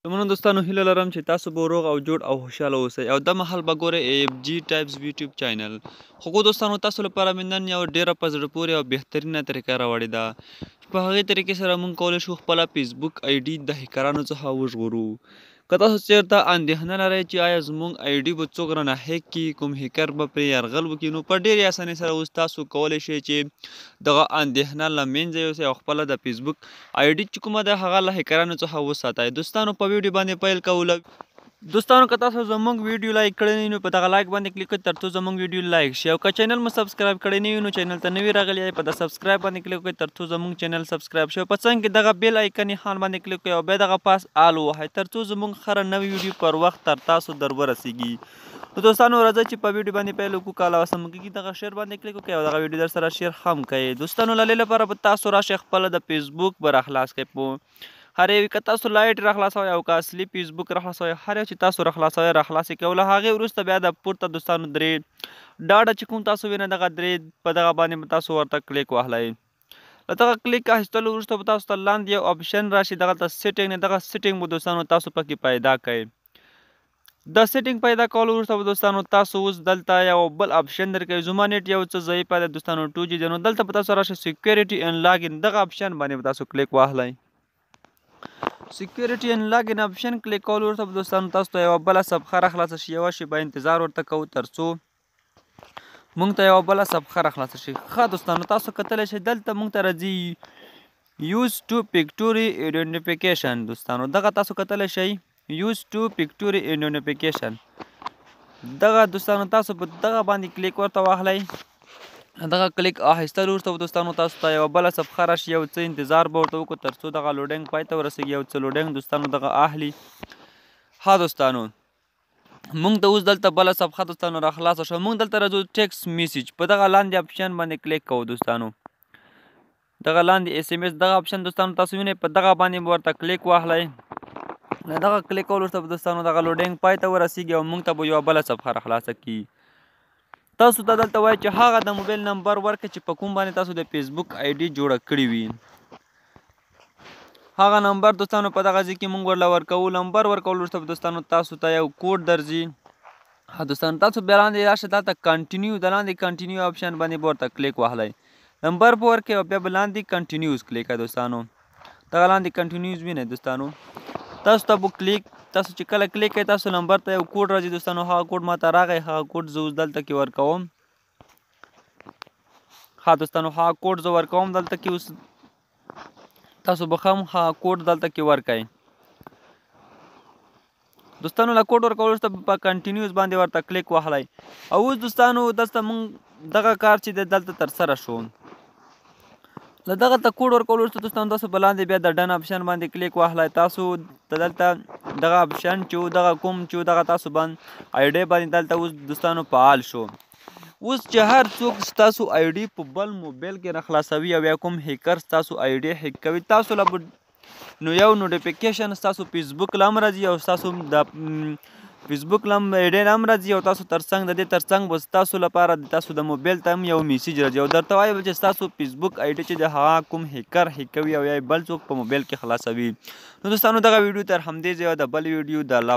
زمونږ دوستانو هیله لرم چې تاسو به روغ او جوړ او خوشحاله اوسئ او دا مهال به ګورئ AFG ټایپز یوټیوب چینل. خو دوستانو تاسو لپاره مې نن یو ډېره په زړه پورې او بهترینه طریقه راوړې ده چې په هغې طریقې سره موږ کولی شو خپله فیسبوک آی ډي د هیکرانو څخه وژغورو. که تاسو چېرته اندېښنه لرئ چې آیا زموږ آی ډي به څوک رانه هیک کړي، کوم هیکر به پرې یرغل وکړي، نو په ډېرې اسانۍ سره اوس تاسو کولی شئ چې دغه اندېښنه له منځه یوسئ او خپله د فیسبوک آی ډي چې کومه ده هغه له هیکرانو څخه وساتئ. دوستانو په ویډیو باندې پیل کوو. دوستانو که تاسو زموږ ویډیو لایک کړی نه وي نو په دغه لایک باندې کلیک کړئ ترڅو زموږ ویډیو لایک شي، او که چینل مو سبسکرایب کړی نه وي نو چینل ته نوي راغلي یای په د سبسکرایب باندې کلیک وکړئ ترڅو زموږ چینل سبسکرایب شي، او په څنګ کې دغه بیل آیکن خان باندې کلیک کړئ او بیا دغه پاس آل ووهئ ترڅو زموږ هره نوې ویډیو پر وخت تر تاسو در ورسیږي. نو دوستانو راځئ چې په ویډیو باندې پیل وکړو. که علاوه کېږي دغه شیر باندې کلیک وکړئ او دغه ویډیو در سره شیر هم کړئ. دوستانو له دې لپاره به تاسو راشئ خپله د فیسبوک به راخلاص کړئ په هر یو که تاسو لایټ راخلاصوئ او که اصلي فیسبوک راخلاصوئ، هر یو چې تاسو راخلاصوئ راخلاص کړئ. له هغې وروسته بیا د پورته دوستانو درې ډاډه چې کوم تاسو وینئ دغه درې په دغه باندې به تاسو ورته کلیک وهلی. له دغه کلیک اخیستلو وروسته به تاسو ته لاندې یو اپشن راشي دغلته سیټینګ نه، دغه سیټینګ به دوستانو تاسو پکې پیدا کړئ. د سیټینګ پیدا کولو وروسته به دوستانو تاسو اوس دلته یو بل اپشن درکوي. زما نیټ یو څه ضعیف دی دوستانو 2G دی، نو دلته به تاسو راشئ سیکیورټي اینډ لاګین دغه اپشن باندې به تاسو کلیک واخلئ. سیکیورټي اینډ لاګین اپشن کلیک کولو وروسته به دوستانو تاسو ته یوه بله صفحه راخلاصه شي. یوه شیبه انتظار ورته کوو ترڅو موږ ته یوه بله صفحه راخلاصه شي. ښه دوستانو تاسو کتلی شئ دلته موږ ته راځي یوز ټو پکټوري ایډنټیفیکیشن. دوستانو دغه تاسو کتلی شئ یوز ټو پکټوري ایډنټیفیکیشن دغه دوستانو تاسو په دغه باندې کلیک ورته واخلئ. دغه کلیک اخیستلو وروسته دوستانو تاسو ته یوه بله صفحه راشي. یو څه انتظار به ورته وکړو ترڅو دغه لوډینګ پای ته ورسیږي. یو څه لوډینګ دوستانو دغه اخلي. ها دوستانو موږ ته اوس دلته بله صفحه دوستانو راخلاصه شوه. موږ دلته راځو ټیکسټ میسیج په دغه لاندې اپشن باندې کلیک کوو. دوستانو دغه لاندې SMS دغه اپشن دوستانو تاسو وینئ په دغه باندې ورته کلیک واخلئ. له دغه کلیک کولو وروسته به دوستانو دغه لوډینګ پای ته ورسیږي او موږ ته به یوه بله صفحه راخلاصه کړي. تاسو ته دلته وایي چې هغه د موبایل نمبر ورکړئ چې په کوم باندې تاسو د فیسبوک آی ډي جوړه کړې وي. هغه نمبر دوستانو په دغه ځای کې موږ ورله ورکوو. نمبر ورکولو وروسته به دوستانو تاسو ته یو کوډ درځي. دوستانو تاسو بیا لاندې راشئ دلته کنټینیو د لاندې کنټینیو اپشن باندې به ورته کلیک وهلی. نمبر به ورکړئ او بیا به لاندې کنټینیوز کلیک کړئ. دوستانو دغه لاندې کنټینیوز وینئ. دوستانو تاسو ته به کلیک تاسو چې کله کلیک کوئ تاسو نمبر ته یو کوډ راځي. دوستانو هغه کوډ ماته راغی، هغه کوډ زه اوس دلته کې ورکوم. ها دوستانو هغه کوډ زه ورکوم دلته کې. اوس تاسو به هم هغه کوډ دلته کې ورکئ. دوستانو له کوډ ورکولو وروسته په کنټینیوز باندې ورته کلیک واخلئ. او اوس دوستانو دلته موږ دغه کار چې دی دلته ترسره شو. له دغه ته کوډ ورکولو وروسته دوستانو تاسو به لاندې بیا د ډن اپشن باندې کلیک واخلئ. تاسو ته دلته دغه اپشن چې دغه کوم چې دغه تاسو باندې آی ډي باندې دلته اوس دوستانو فعال شو. اوس چې هر څوک ستاسو آی ډي په بل موبایل کې راخلاصوي او یا کوم هیکر ستاسو آی ډي هیک کوي تاسو له نو یو نوټیفیکیشن ستاسو فیسبوک له هم راځي او ستاسو د فیسبوک له هم آی ډي نه هم راځي او تاسو ترڅنګ د دې ترڅنګ به ستاسو لپاره د تاسو د موبایل ته هم یو میسیج راځي او درته وایي به چې ستاسو فیسبوک آی ډي چې د هغه کوم هیکر هیک کوي او یا بل څوک په موبایل کې خلاصوي. نو دوستانو دغه ویډیو تر همدې ځایه د بل ویډیو د